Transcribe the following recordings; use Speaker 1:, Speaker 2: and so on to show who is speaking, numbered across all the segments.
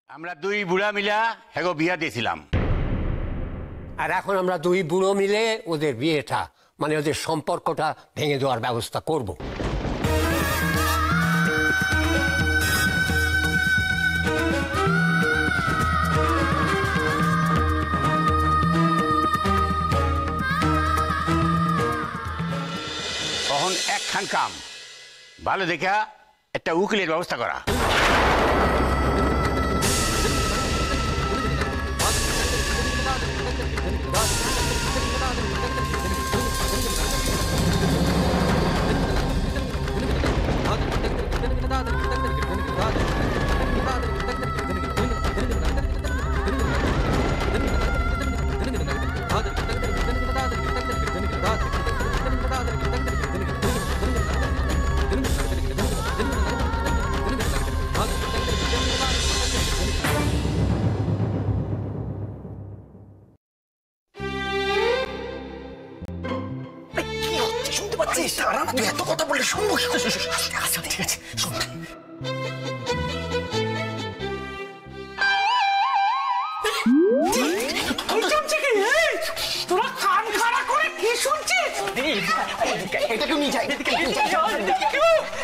Speaker 1: আমরা দুই বুড়া মিলা হেগো বিয়া দিয়েছিলাম।
Speaker 2: আর এখন আমরা দুই বুড়ো মিলে ওদের বিয়েটা মানে ওদের সম্পর্কটা ভেঙে দেওয়ার ব্যবস্থা করব।
Speaker 1: তখন একখান কাম ভালো দেখা একটা উকিলের ব্যবস্থা করা।
Speaker 3: এত কথা বললে শুনবো? আচ্ছা ঠিক আছে শোন।
Speaker 4: তোরা কান খাড়া করে কি শুনছিস?
Speaker 3: এটাকে নিয়ে যাই।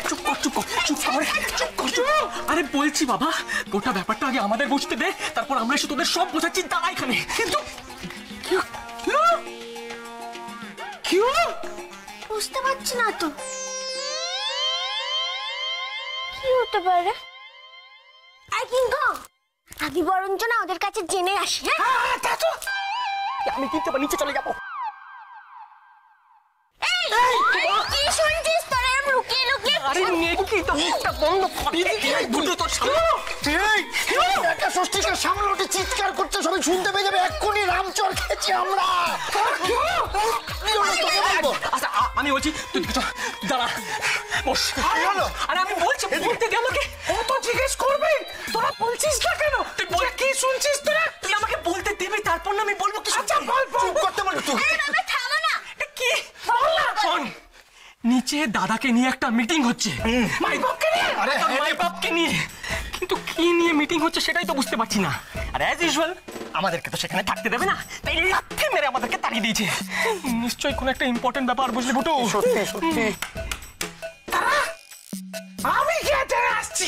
Speaker 3: চুপ কর চুপ কর চুপ কর চুপ কর চুপ।
Speaker 4: আরে বলছি বাবা, গোটা ব্যাপারটা আগে আমাদের বুঝতে দে, তারপর আমরা এসে তোদের সব বোঝাচ্ছি। দাঁড়া এখানে। কিন্তু
Speaker 5: বুঝতে পারছি না তো কি হতে পারে। আগে বরঞ্চ না ওদের কাছে জেনে আসি।
Speaker 3: আমি কিন্তু নিচে চলে যাবো।
Speaker 5: কি শুনছিস তোরা লুকিয়ে লুকিয়ে?
Speaker 3: আরে নেকি তো মুখটা বন্ধ কর। দুটো তো একটা ষষ্ঠীকে সামনে উঠে চিৎকার করতে সবাই শুনতে পেয়ে যাবে। এক্ষুনি রামচর খেয়েছি আমরা।
Speaker 4: আচ্ছা আমি বলছি তুই দাঁড়া বস। আরে আমি বলছি বলতে দে আমাকে। ও তো জিজ্ঞেস করবে তোরা বলছিস না কেন? তুই বল কি শুনছিস তোরা? তুই আমাকে বলতে দিবি তারপর না আমি বলবো কি। আচ্ছা বল
Speaker 3: চুপ করতে বল তুই।
Speaker 5: আরে বাবা থামো না।
Speaker 4: কি বল না। শোন, নিচে দাদাকে নিয়ে একটা মিটিং হচ্ছে। মাই বাপকে নিয়ে। আরে মাই বাপকে নিয়ে, কিন্তু কি নিয়ে মিটিং হচ্ছে সেটাই তো বুঝতে পারছি না। আর অ্যাজ ইউজুয়াল আমাদেরকে তো সেখানে থাকতে দেবে না, তাই লাথি মেরে আমাদেরকে তাড়িয়ে দিয়েছে। নিশ্চয়ই কোনো একটা ইম্পর্টেন্ট ব্যাপার, বুঝলি বুটু?
Speaker 3: সত্যি সত্যি।
Speaker 4: আমি খেতে আসছি।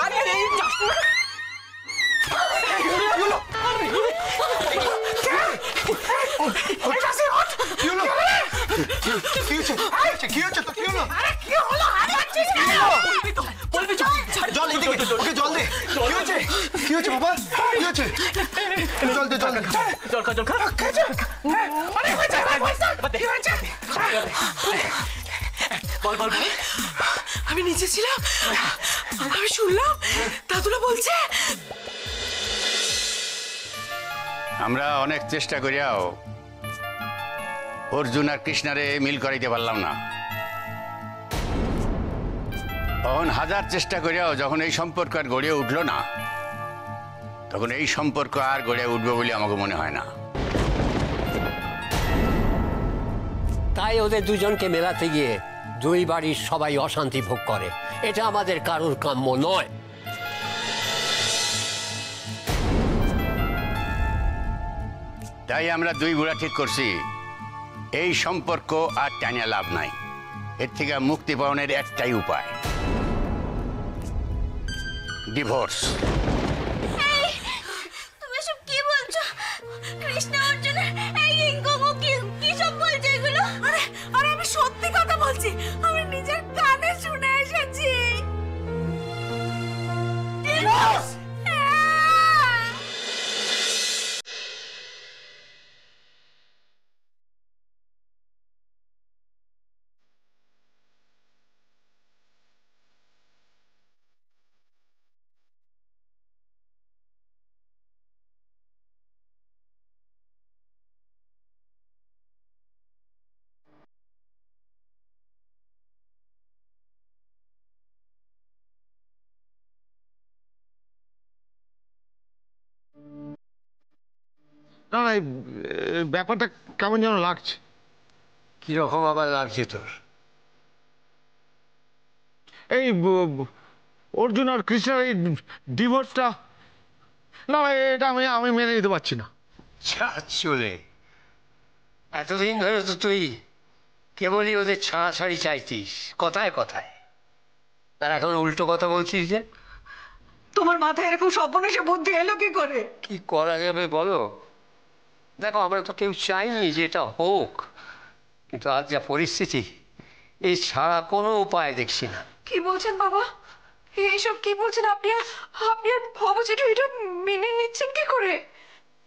Speaker 4: আরে এই
Speaker 3: জল দে। কি হয়েছে বাবা? কি হয়েছে? জল দে।
Speaker 4: জল খা। বল। আমি নিচে ছিলাম, আমি শুনলাম দাদুরা বলছে।
Speaker 1: আমরা অনেক চেষ্টা করিয়াও অর্জুন আর কৃষ্ণারে মিল করাইতে পারলাম না। তখন হাজার চেষ্টা করিয়াও যখন এই সম্পর্ক আর গড়িয়ে উঠলো না, তখন এই সম্পর্ক আর গড়ে উঠবে বলে আমাকে মনে হয় না।
Speaker 2: তাই ওদের দুজনকে মেলাতে গিয়ে দুই বাড়ির সবাই অশান্তি ভোগ করে। এটা আমাদের কারোর কাম্য নয়।
Speaker 1: তাই আমরা দুই বুড়া ঠিক করছি, এই সম্পর্ক আর টানিয়া লাভ নাই। এর থেকে মুক্তি পাওয়ার একটাই উপায়, ডিভোর্স।
Speaker 5: তুমি সব কি বলছো? কৃষ্ণ অর্জুন এই গঙ্গু কি সব বলছে এগুলো? আরে আমি সত্যি কথা বলছি, আমি নিজের কানে শুনে এসেছি। ডিভোর্স?
Speaker 6: না না, ব্যাপারটা কেমন যেন লাগছে।
Speaker 2: কিরকম আবার লাগছে তোর?
Speaker 6: এই অর্জুন আর কৃষ্ণার এই ডিভোর্সটা না এটা আমি মেনে নিতে পারছি না।
Speaker 2: চলে এতদিন ধরে তো তুই কেবলই ওদের ছাড়াছাড়ি চাইতিস কথায় কথায়, তার এখন উল্টো কথা বলছিস যে?
Speaker 7: তোমার মাথায় এরকম সর্বনাশে বুদ্ধি এলো কি করে?
Speaker 2: কি করা যাবে বলো? দেখো আমরা তো কেউ চাইনি যে এটা হোক, কিন্তু আজ যা পরিস্থিতি, এই ছাড়া কোনো উপায় দেখছি না।
Speaker 7: কি বলছেন বাবা? এইসব কি বলছেন আপনি? আপনি আর ভবজেঠু এটা মেনে নিচ্ছেন কি করে?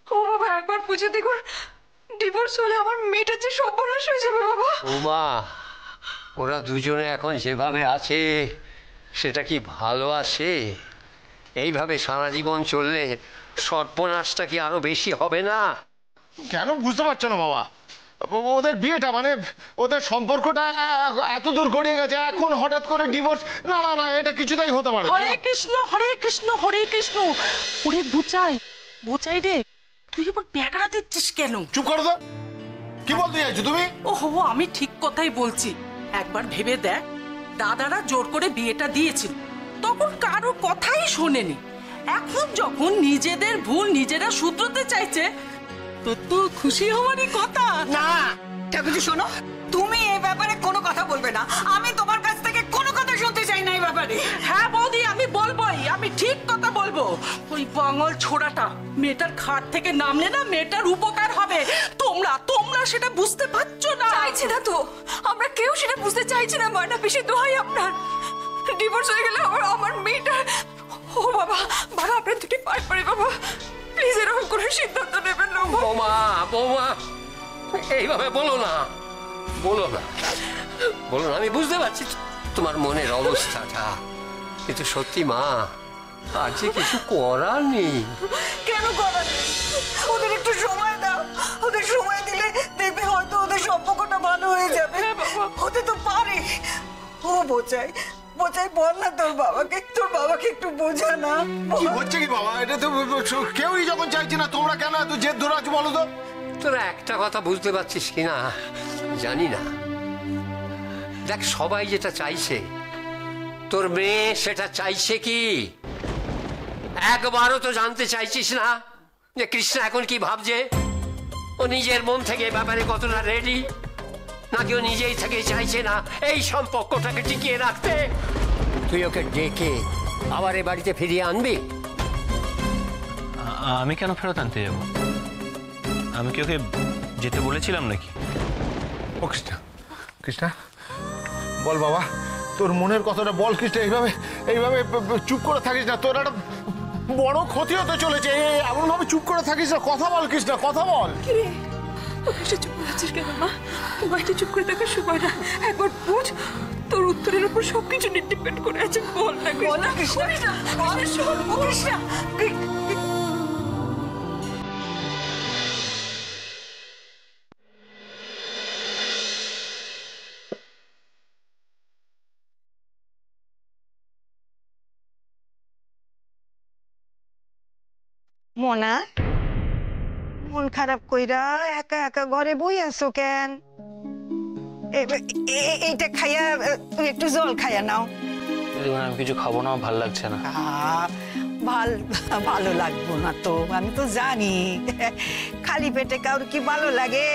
Speaker 7: ও বাবা, একবার বুঝে দেখুন, ডিভোর্স হলে আমার মেয়েটার যে সর্বনাশ হয়ে যাবে বাবা।
Speaker 2: ওমা, ওরা দুজনে এখন যেভাবে আছে সেটা কি ভালো আছে? এইভাবে সারা জীবন চললে সর্বনাশটা কি আরো বেশি হবে না?
Speaker 6: কেন বুঝতে পারছো না বাবা? ওদের বিয়েটা মানে ওদের সম্পর্কটা এত দূর গড়িয়ে গেছে, এখন হঠাৎ করে ডিভোর্স, না না না, এটা কিছুতেই হতে পারে না।
Speaker 7: হরে কৃষ্ণ হরে কৃষ্ণ হরে কৃষ্ণ। ওরে বুচাই, বুচাই রে, তুই এবার ব্যাগড়া দিচ্ছিস কেন?
Speaker 3: চুপ করো তো, কি বলতে চাইছো তুমি?
Speaker 7: ওহো, আমি ঠিক কথাই বলছি। একবার ভেবে দেখ, দাদারা জোর করে বিয়েটা দিয়েছিল, তখন কারো কথাই শোনেনি। এখন যখন নিজেদের ভুল নিজেরা শুধরাতে চাইছে, তো তো খুশি হওয়ারই কথা।
Speaker 8: না ঠাকুরজি, শোনো, তুমি এই ব্যাপারে কোনো কথা বলবে না। আমি তোমার কাছ থেকে কোনো কথা শুনতে চাই না এই ব্যাপারে।
Speaker 7: হ্যাঁ বৌদি, আমি বলবোই, আমি ঠিক কথা বলবো। ওই বাঙাল ছোড়াটা মেয়েটার খাট থেকে নামলে না মেয়েটার উপকার হবে। তোমরা তোমরা সেটা বুঝতে পারছো না।
Speaker 5: চাইছি না তো, আমরা কেউ সেটা বুঝতে চাইছি না। ময়না পিসি, দোহাই আপনার, ডিভোর্স হয়ে গেলে আমার মেয়েটা। ও বাবা, বাবা আপনার দুটি পায়ে পড়ে বাবা, প্লিজ এরকম করে সিদ্ধান্ত নেবেন না।
Speaker 2: বৌমা, বৌমা, এইভাবে বলো না, বলো না, বলো না। আমি বুঝতে পারছি তোমার মনের অবস্থাটা, কিন্তু সত্যি মা, আর যে কিছু করার নেই।
Speaker 8: কেন করার নেই? ওদের একটু সময় দাও। ওদের সময় দিলে দেখবে হয়তো ওদের সম্পর্কটা ভালো হয়ে যাবে। হতে তো পারে। ও বোঝাই, বোঝাই, বল না তোর বাবাকে একটু বোঝা না।
Speaker 3: কি হচ্ছে কি বাবা? এটা তো কেউই যখন চাইছে না, তোমরা কেন এত জেদ ধরে আছো বলো তো?
Speaker 2: তোরা একটা কথা বুঝতে পারছিস কিনা জানি না। দেখ, সবাই যেটা চাইছে, তোর মেয়ে সেটা চাইছে কি? একবারও তো জানতে চাইছিস না যে কৃষ্ণা এখন কি ভাবছে? ও নিজের মন থেকে এ ব্যাপারে কতটা রেডি, নাকি ও নিজেই থেকে চাইছে না এই সম্পর্কটাকে টিকিয়ে রাখতে? তুই ওকে ডেকে আবার এ বাড়িতে ফিরিয়ে আনবি?
Speaker 9: আমি কেন ফেরত আনতে যাব? আমি কি ওকে যেতে বলেছিলাম নাকি?
Speaker 3: ও কৃষ্ণা, কৃষ্ণা বল বাবা, তোর মনের কথাটা বল কৃষ্ণা। এইভাবে এইভাবে চুপ করে থাকিস না, তোর একটা বড় ক্ষতি হতে চলেছে। এমন ভাবে চুপ করে থাকিস না, কথা বল কৃষ্ণা, কথা বল।
Speaker 5: কিরে, ওকে চুপ করে আছিস কেন মা? বাড়িতে চুপ করে থাকার সময় না, একবার বুঝ, তোর উত্তরের উপর সবকিছু ডিপেন্ড করে আছে। বল না কৃষ্ণা, কৃষ্ণা।
Speaker 8: মোনা, মন খারাপ কইরা একা একা ঘরে বই আছো কেন? এইটা খাইয়া, তুমি একটু জল খাইয়া নাও।
Speaker 9: আমি কিছু খাবো না, ভালো লাগছে না।
Speaker 8: ভালো লাগবো না তো, আমি তো জানি। খালি পেটে কারোর কি ভালো লাগে?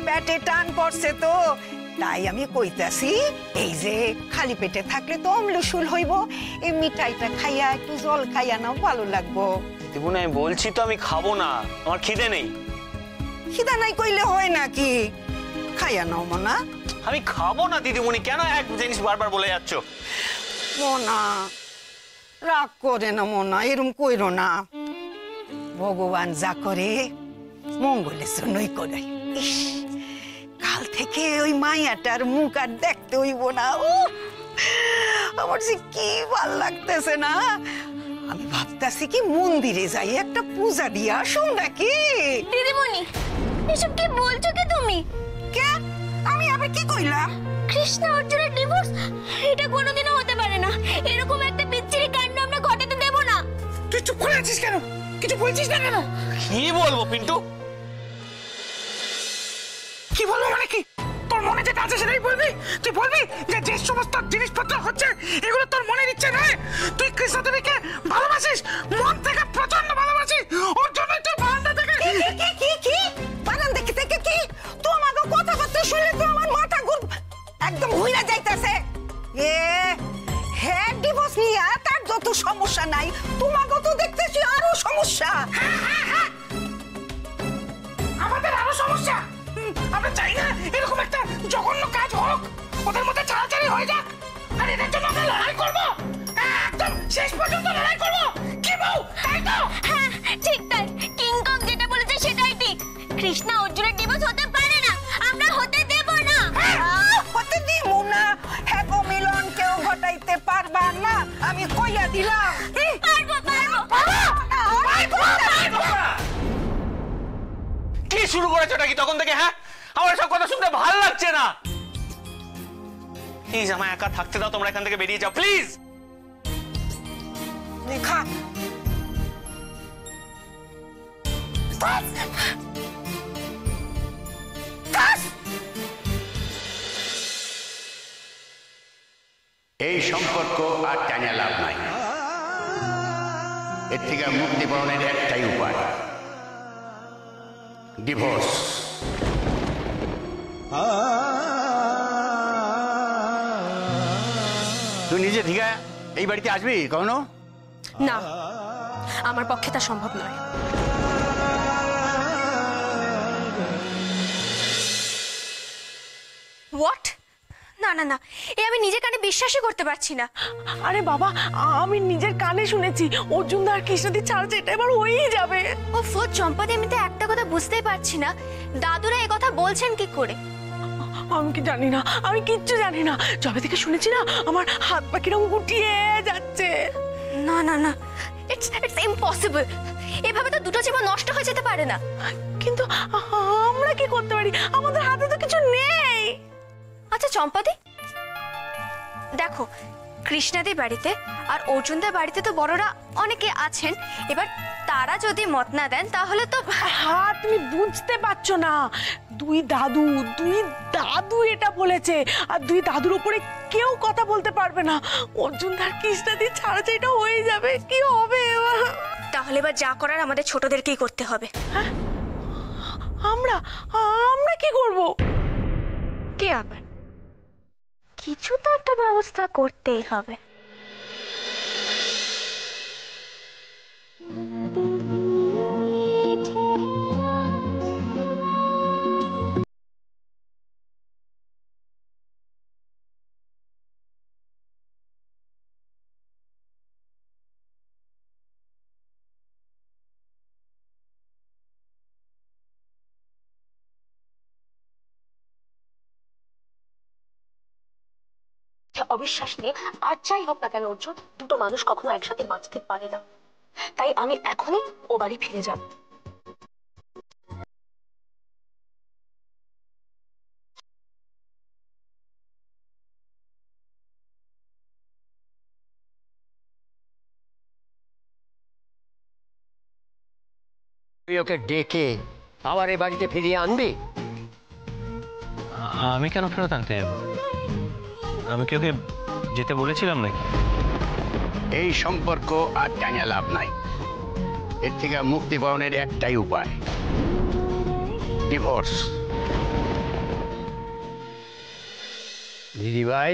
Speaker 8: পেটে টান পড়ছে তো, তাই আমি কইতাছি, এই যে খালি পেটে থাকলে তো অম্লশুল হইব, এই মিঠাইটা খাইয়া একটু জল খাইয়া নাও, ভালো লাগবো।
Speaker 9: দিদিমণি, আমি বলছি তো আমি খাবো না, আমার খিদে নেই।
Speaker 8: খিদা নাই কইলে হয় নাকি? খাইয়া নাও মোনা।
Speaker 9: আমি খাবো না দিদিমণি, কেন এক জিনিস বারবার বলে যাচ্ছ?
Speaker 8: মোনা, রাগ করে না মোনা, এরম কইরো না। ভগবান যা করে মঙ্গলের জন্যই করে। ইস, কাল থেকে ওই মায়াটার মুখ আর দেখতে হইব না। আমার যে কি ভাল লাগতেছে না। আমি ভাবতাছি কি মন্দিরে যাই একটা পূজা দিয়ে আসুন নাকি।
Speaker 5: দিদিমণি, এসব কি বলছো কি তুমি?
Speaker 8: কে? আমি আবার কি কইলাম?
Speaker 5: কৃষ্ণা অর্জুনের ডিভোর্স, এটা কোনোদিনও হতে পারে না। এরকম একটা বিচ্ছিরি কাণ্ড আমরা ঘটাতে দেব না।
Speaker 7: তুই চুপ করে আছিস কেন? কিছু বলছিস না কেন?
Speaker 9: কি বলবো পিন্টু?
Speaker 7: কি বলবো মানে কি? তোর মনে যেটা আছে সেটাই বলবি। তুই বলবি যে যে সমস্ত জিনিসপত্র হচ্ছে এগুলো তোর মনের ইচ্ছে নয়। তুই কৃষ্ণা দেবীকে ভালোবাসিস, মন থেকে প্রচন্ড ভালোবাসিস।
Speaker 3: তাড়াতাড়ি হয়ে যাক, আর এটার জন্য আমরা লড়াই করবো, একদম শেষ পর্যন্ত লড়াই করবো, কি বউ, তাই তো?
Speaker 10: হ্যাঁ ঠিক তাই, কিংকং যেটা বলেছে সেটাই ঠিক। কৃষ্ণা অর্জুনের ডিভোর্স হতে পারে না, আমরা হতে দেব না।
Speaker 8: হতে দিব না, হ্যাঁ গো মিলন কেউ ঘটাইতে পারবা না, আমি কইয়া দিলাম।
Speaker 10: পারবো পারবো
Speaker 9: কি শুরু করেছো নাকি তখন থেকে? হ্যাঁ, আমার সব কথা শুনতে ভালো লাগছে না। প্লিজ আমায় একা থাকতে দাও, তোমরা এখান থেকে বেরিয়ে যাও প্লিজ।
Speaker 8: লেখা
Speaker 1: এই সম্পর্ক আর টানিয়া লাভ নাই। এর থেকে মুক্তি পাওয়ার একটাই উপায়, ডিভোর্স। তুই নিজে ঠিক এই বাড়িতে আসবি কখনো?
Speaker 5: না, আমার পক্ষে তা সম্ভব নয়। হোয়াট? না না না, এ আমি নিজের কানে বিশ্বাসই করতে পারছি না।
Speaker 7: আরে বাবা, আমি নিজের কানে শুনেছি অর্জুন দা আর কৃষ্ণাদি ছাড়ছে, এটা এবার হয়েই যাবে।
Speaker 10: ও ফোর চম্পাদি, আমি তো একটা কথা বুঝতেই পারছি না, দাদুরা এ কথা বলছেন কি করে?
Speaker 7: আমি কি জানি না, আমি কিচ্ছু জানি না। যবে থেকে শুনেছি না, আমার হাত পা কিরম গুটিয়ে যাচ্ছে।
Speaker 10: না না না, ইটস ইম্পসিবল। এভাবে তো দুটো জীবন নষ্ট হয়ে যেতে পারে না।
Speaker 7: কিন্তু আমরা কি করতে পারি? আমাদের হাতে তো কিছু নেই।
Speaker 10: আচ্ছা চম্পাদি, দেখো কৃষ্ণাদের বাড়িতে আর অর্জুনদের বাড়িতে তো বড়রা অনেকে আছেন, এবার তারা যদি মত না দেন তাহলে তো।
Speaker 7: হ্যাঁ, তুমি বুঝতে পারছো না, দুই দাদু এটা বলেছে, আর দুই দাদুর উপরে কেউ কথা বলতে পারবে না। অর্জুন আর কৃষ্ণাদি ছাড়ছে, এটা হয়ে যাবে, কি হবে এবার?
Speaker 10: তাহলে এবার যা করার আমাদের ছোটদেরকেই করতে হবে।
Speaker 7: হ্যাঁ, আমরা কি করব?
Speaker 10: কে আবার? কিছু তো একটা ব্যবস্থা করতেই হবে।
Speaker 5: অবিশ্বাস নিয়ে আর যাই হোক না কেন অর্জুন, দুটো মানুষ কখনো একসাথে বাঁচতে পারে না। তাই আমি এখনই ও বাড়ি ফিরে যাব।
Speaker 2: তুই ওকে ডেকে আবার এ বাড়িতে ফিরিয়ে আনবি?
Speaker 9: আমি কেন ফেরত আনতে যাবো? আমি কি ওকে যেতে বলেছিলাম নাকি?
Speaker 1: এই সম্পর্ক আর টানিয়া লাভ নাই। এর থেকে মুক্তি পাওয়ার একটাই উপায়, ডিভোর্স।
Speaker 2: দিদি ভাই,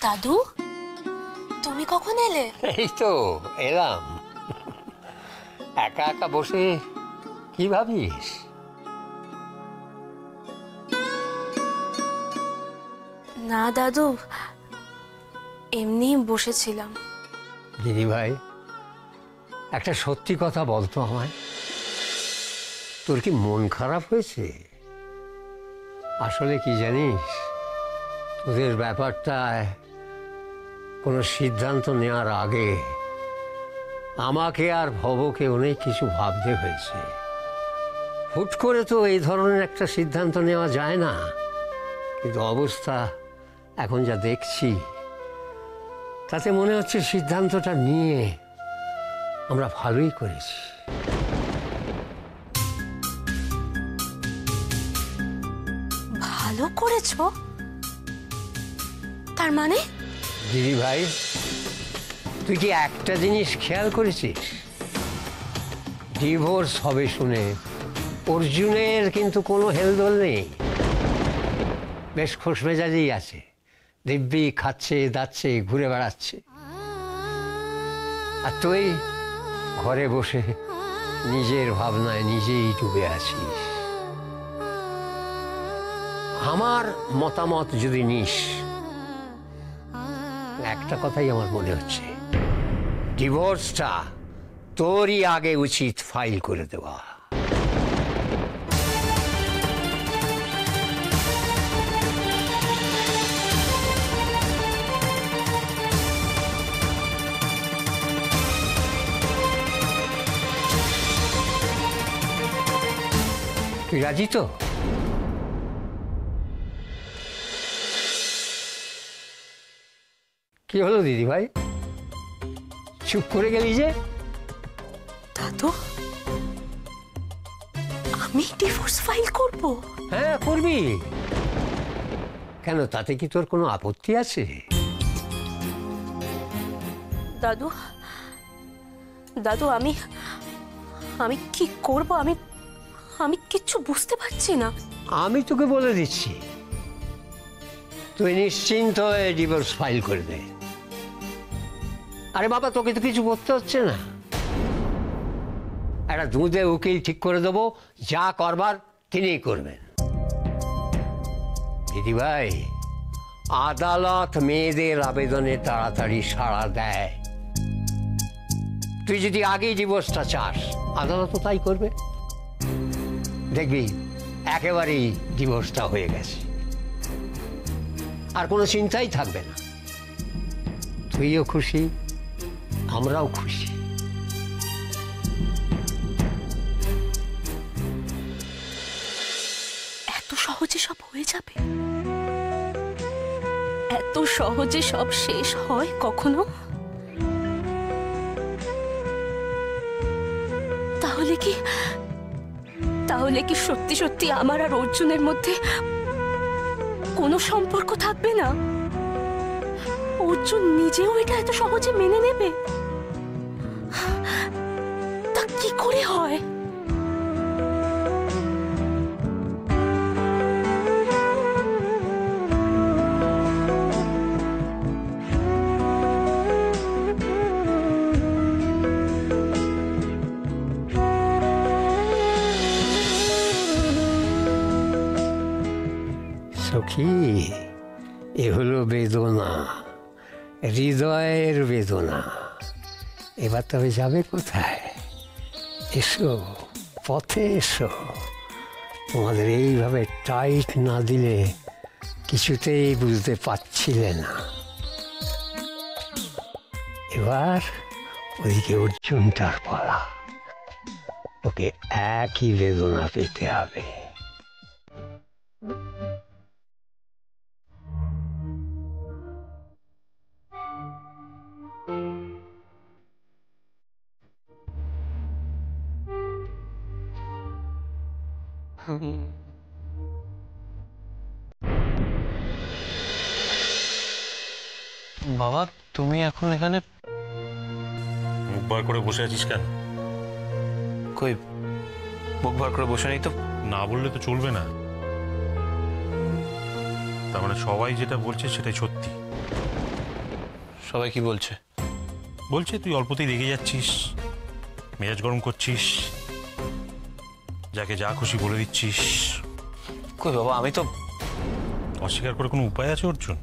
Speaker 5: দাদু, তুমি কখন এলে?
Speaker 2: এই তো এলাম। একা একা বসে কি ভাবিস?
Speaker 5: না দাদু, এমনি বসেছিলাম।
Speaker 2: দিদি ভাই, একটা সত্যি কথা বলতো আমায়, তোর কি মন খারাপ হয়েছে? আসলে কি জানিস, তোদের ব্যাপারটায় কোনো সিদ্ধান্ত নেওয়ার আগে আমাকে আর ভবকে অনেক কিছু ভাবতে হয়েছে। হুট করে তো এই ধরনের একটা সিদ্ধান্ত নেওয়া যায় না, কিন্তু অবস্থা এখন যা দেখছি তাতে মনে হচ্ছে সিদ্ধান্তটা নিয়ে আমরা ভালোই করেছি।
Speaker 5: ভালো করেছো? তার মানে?
Speaker 2: দিদি ভাই, তুই কি একটা জিনিস খেয়াল করেছিস? ডিভোর্স হবে শুনে অর্জুনের কিন্তু কোনো হেলদোল নেই, বেশ খোশ মেজাজেই আছে, দিব্যি খাচ্ছে দাচ্ছে ঘুরে বেড়াচ্ছে। আর তুই ঘরে বসে নিজের ভাবনায় নিজেই ডুবে আছিস। আমার মতামত যদি নিস, একটা কথাই আমার মনে হচ্ছে, ডিভোর্সটা তোরই আগে উচিত ফাইল করে দেওয়া। তুই রাজি তো? কি হলো দিদি ভাই, চুপ করে গেলি যে?
Speaker 7: দাদু, আমি ডিভোর্স ফাইল করব?
Speaker 2: হ্যাঁ করবি, কেন তাতে কি তোর কোনো আপত্তি আছে?
Speaker 11: দাদু, দাদু আমি আমি কি করব? আমি আমি কিচ্ছু বুঝতে পারছি না।
Speaker 2: আমি তোকে বলে দিচ্ছি, তুই নিশ্চিন্ত হয়ে ডিভোর্স ফাইল করে দে। আরে বাবা, তোকে তো কিছু করতে হচ্ছে না, একটা দুধে উকিল ঠিক করে দেবো, যা করবার তিনিই করবেন। দিদি ভাই, আদালত মেয়েদের আবেদনে তাড়াতাড়ি সাড়া দেয়। তুই যদি আগেই ডিভোর্সটা চাস, আদালতও তাই করবে। দেখবি একেবারেই ডিভোর্সটা হয়ে গেছে, আর কোনো চিন্তাই থাকবে না। তুইও খুশি, আমরাও খুশি।
Speaker 11: এত সহজে সব হয়ে যাবে? এত সহজে সব শেষ হয় কখনো? তাহলে কি সত্যি সত্যি আমার আর অর্জুনের মধ্যে কোনো সম্পর্ক থাকবে না? অর্জুন নিজেও এটা এত সহজে মেনে নেবে? তা কি করে হয়?
Speaker 2: সখী, এ হলো বেদনা, হৃদয়ের বেদনা। এবার তবে যাবে কোথায়? এসো, পথে এসো। তোমাদের এইভাবে টাইট না দিলে কিছুতেই বুঝতে পারছিলে না। এবার ওদিকে অর্জুনটার পালা, ওকে একই বেদনা পেতে হবে।
Speaker 9: বাবা, তুমি এখন এখানে
Speaker 12: মুখ বার করে বসে আছিস কেন?
Speaker 9: কই, মুখ বার করে বসে নেই তো।
Speaker 12: না বললে তো চলবে না। তার মানে সবাই যেটা বলছে সেটাই সত্যি?
Speaker 9: সবাই কি বলছে?
Speaker 12: বলছে তুই অল্পতেই রেগে যাচ্ছিস, মেজাজ গরম করছিস, যাকে যা খুশি বলে দিচ্ছিস।
Speaker 9: কই বাবা, আমি তো
Speaker 12: অস্বীকার করে কোনো উপায় আছে অর্জুন?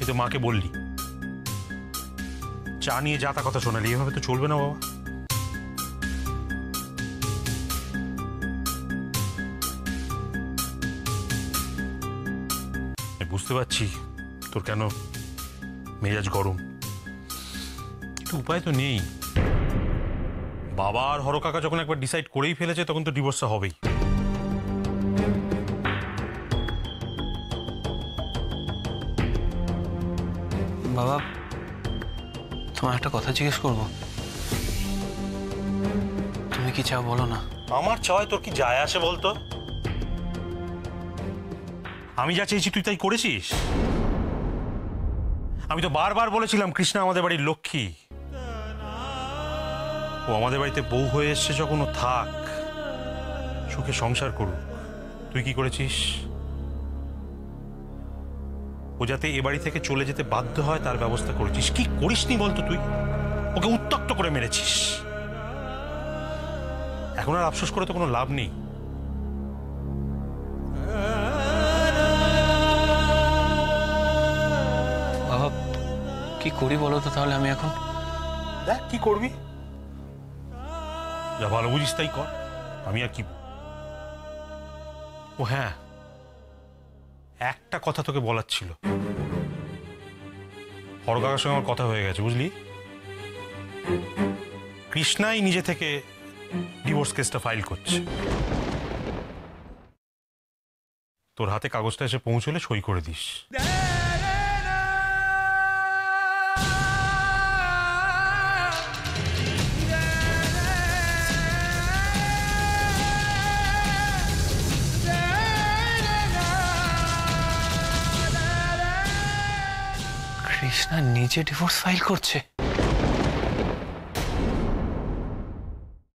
Speaker 12: এই তো মাকে বললি, চা নিয়ে যা তা কথা শোনালি, এভাবে তো চলবে না বাবা। বুঝতে পারছি তোর কেন মেজাজ গরম, কিন্তু উপায় তো নেই। বাবা আর হর কাকা যখন একবার ডিসাইড করেই ফেলেছে, তখন তো ডিভোর্সটা হবেই।
Speaker 9: বাবা, তোমার একটা কথা জিজ্ঞেস করবো? তুমি কি চাও বলো না?
Speaker 12: আমার চাওয়ায় তোর কি যায় আসে বলতো? আমি যা চেয়েছি তুই তাই করেছিস। আমি তো বারবার বলেছিলাম কৃষ্ণা আমাদের বাড়ির লক্ষ্মী, ও আমাদের বাড়িতে বউ হয়ে এসছে যখন, ও থাক, সুখে সংসার করুক। তুই কি করেছিস? ও যাতে এ বাড়ি থেকে চলে যেতে বাধ্য হয় তার ব্যবস্থা করেছিস। কি করিসনি বলতো তুই? ওকে উত্ত্যক্ত করে মেরেছিস। এখন আর আফসোস করে তো কোনো লাভ নেই।
Speaker 9: বাবা কি করি বলো তো তাহলে আমি এখন?
Speaker 12: দেখ কি করবি, যা ভালো বুঝিস তাই কর, আমি আর কি। ও হ্যাঁ, একটা কথা তোকে বলার ছিল। হরকাকার সঙ্গে আমার কথা হয়ে গেছে বুঝলি, কৃষ্ণাই নিজে থেকে ডিভোর্স কেসটা ফাইল করছে। তোর হাতে কাগজটা এসে পৌঁছলে সই করে দিস।
Speaker 9: কৃষ্ণা নিজে ডিভোর্স ফাইল করছে?